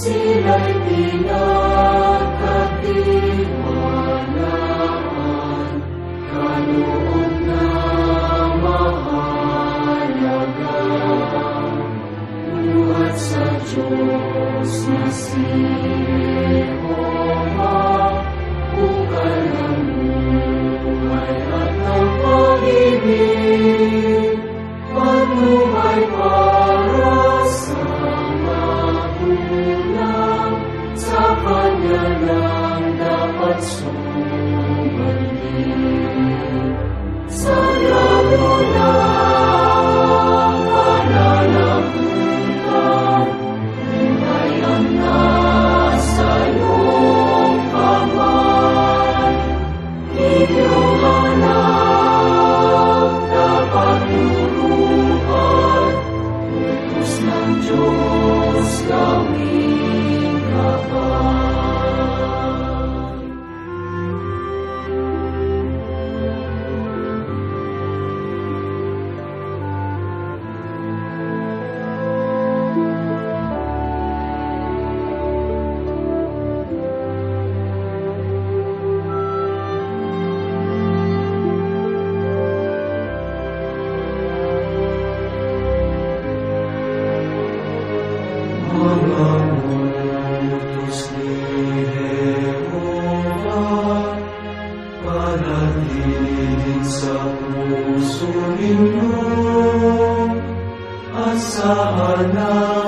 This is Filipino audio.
sila'y pinagkatiwalaan, kaloob na mahalaga. Buhat sa Diyos na si Jehova, bukal ng buhay at ng pag-ibig, panuhay para sa magulang, sa Kanya lang dapat sumalik. Sa lalo ng pananagutan, buhay ang nasa iyong kamay. Iyong anak dapat turuan, utos ng Diyos gawing gabay. Mga utos ni Jehova, panatilihin sa puso ninyo, at sa anak